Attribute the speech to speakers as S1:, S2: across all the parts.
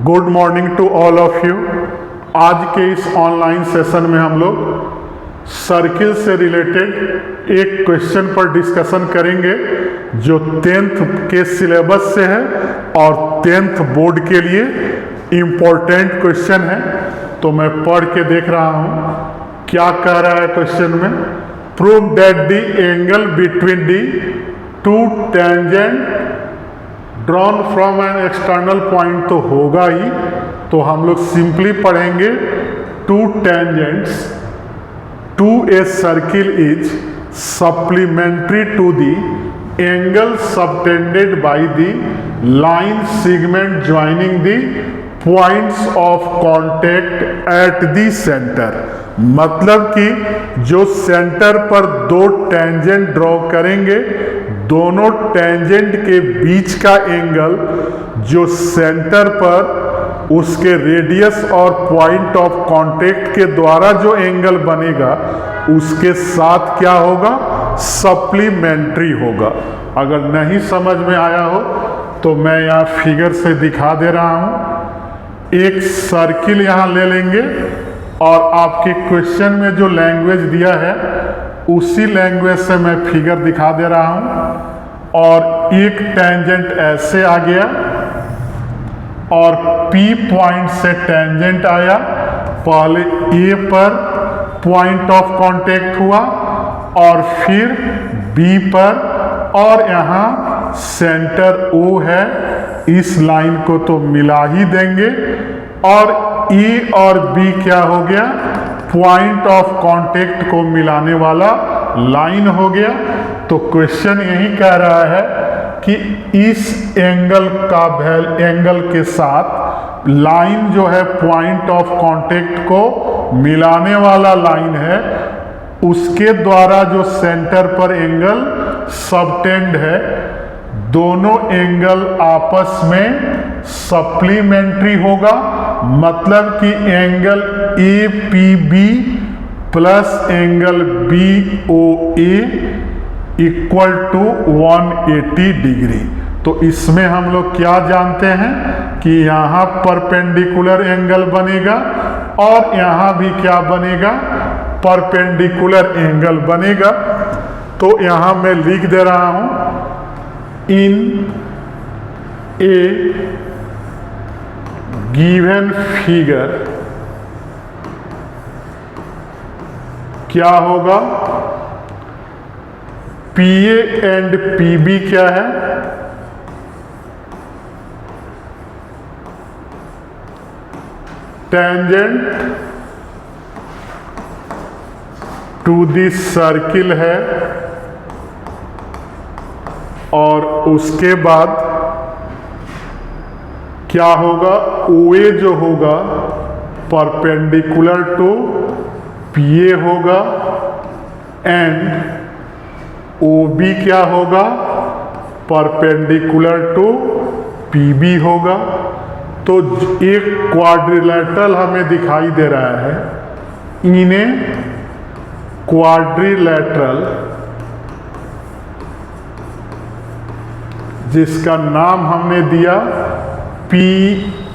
S1: Good morning to all of you. आज के इस ऑनलाइन सेशन में हम लोग सर्किल से रिलेटेड एक क्वेश्चन पर डिस्कशन करेंगे जो 10th के सिलेबस से है और 10th बोर्ड के लिए इम्पोर्टेंट क्वेश्चन है। तो मैं पढ़ के देख रहा हूँ क्या कह रहा है क्वेश्चन में। Prove that the angle between the two tangent drawn from an external point तो होगा ही, तो हम लोग सिंपली पढ़ेंगे two tangents to a circle is supplementary to the angle subtended by the line segment joining the points of contact at the centre. मतलब कि जो सेंटर पर दो टेंजेंट ड्रॉ करेंगे, दोनों टेंजेंट के बीच का एंगल जो सेंटर पर उसके रेडियस और पॉइंट ऑफ कांटेक्ट के द्वारा जो एंगल बनेगा उसके साथ क्या होगा, सप्लीमेंट्री होगा। अगर नहीं समझ में आया हो तो मैं यहाँ फिगर से दिखा दे रहा हूँ। एक सर्किल यहाँ ले लेंगे और आपके क्वेश्चन में जो लैंग्वेज दिया है उसी लैंग्वेज से मैं फिगर दिखा दे रहा हूँ। और एक टेंजेंट ऐसे आ गया और P पॉइंट से टेंजेंट आया, पहले A पर पॉइंट ऑफ कांटेक्ट हुआ और फिर B पर, और यहाँ सेंटर O है, इस लाइन को तो मिला ही देंगे और E और B क्या हो गया, पॉइंट ऑफ कांटेक्ट को मिलाने वाला लाइन हो गया। तो क्वेश्चन यही कह रहा है कि इस एंगल के साथ लाइन जो है पॉइंट ऑफ कांटेक्ट को मिलाने वाला लाइन है, उसके द्वारा जो सेंटर पर एंगल सबटेंड है, दोनों एंगल आपस में सप्लीमेंट्री होगा। मतलब कि angle APB plus angle BOA equal to 180 degree. तो इसमें हम लोग क्या जानते हैं कि यहाँ परपेंडिकुलर एंगल बनेगा और यहाँ भी क्या बनेगा, परपेंडिकुलर एंगल बनेगा। तो यहाँ मैं लिख दे रहा हूँ, इन ए गिवन फिगर क्या होगा, PA एंड PB क्या है, टेंजेंट टू द सर्किल है, और उसके बाद क्या होगा, OA जो होगा परपेंडिकुलर टू PA होगा एंड OB क्या होगा, परपेंडिकुलर टू PB होगा। तो एक क्वाड्रिलेटरल हमें दिखाई दे रहा है, इन्हें क्वाड्रिलेटरल जिसका नाम हमने दिया PAOB।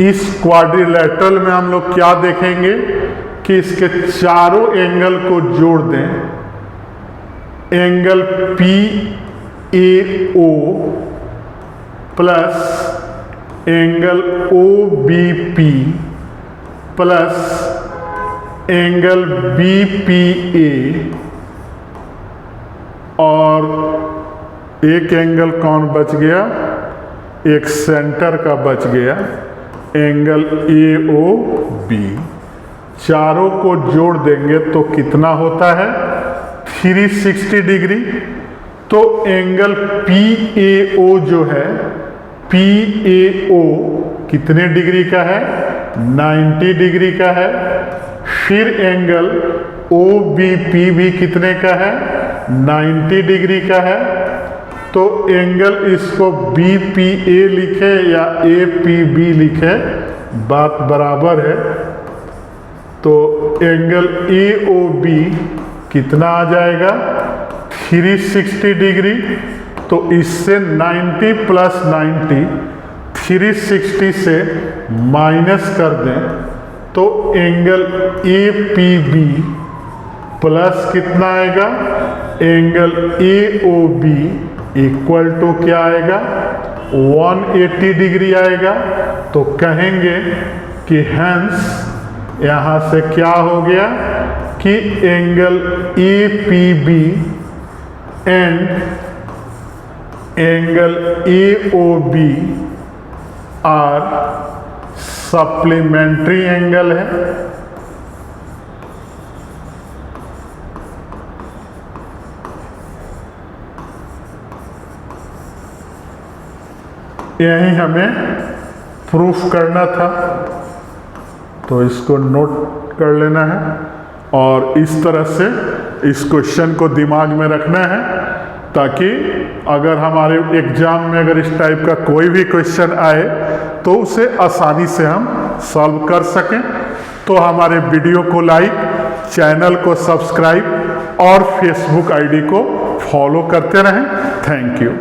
S1: इस क्वाड्रिलेटरल में हम लोग क्या देखेंगे कि इसके चारों एंगल को जोड़ दें। Angle PAO plus angle OBP plus angle BPA, और एक एंगल कौन बच गया, एक सेंटर का बच गया, एंगल AOB। चारों को जोड़ देंगे तो कितना होता है, 360 डिग्री। तो एंगल PAO जो है, PAO कितने डिग्री का है, 90 डिग्री का है। फिर एंगल OBP भी कितने का है, 90 डिग्री का है। तो एंगल इसको BPA लिखे या APB लिखे, बात बराबर है। तो एंगल AOB कितना आ जाएगा, 360 डिग्री। तो इससे 90 प्लस 90 360 से माइनस कर दें तो angle A P B plus कितना आएगा, angle A O B equal to क्या आएगा, 180 डिग्री आएगा। तो कहेंगे कि हेंस यहाँ से क्या हो गया कि angle A P B and angle A O B are supplementary angle है। यही हमें प्रूफ करना था, तो इसको नोट कर लेना है और इस तरह से इस क्वेश्चन को दिमाग में रखना है ताकि अगर हमारे एग्जाम में अगर इस टाइप का कोई भी क्वेश्चन आए तो उसे आसानी से हम सॉल्व कर सकें। तो हमारे वीडियो को लाइक, चैनल को सब्सक्राइब और फेसबुक आईडी को फॉलो करते रहें। Thank you.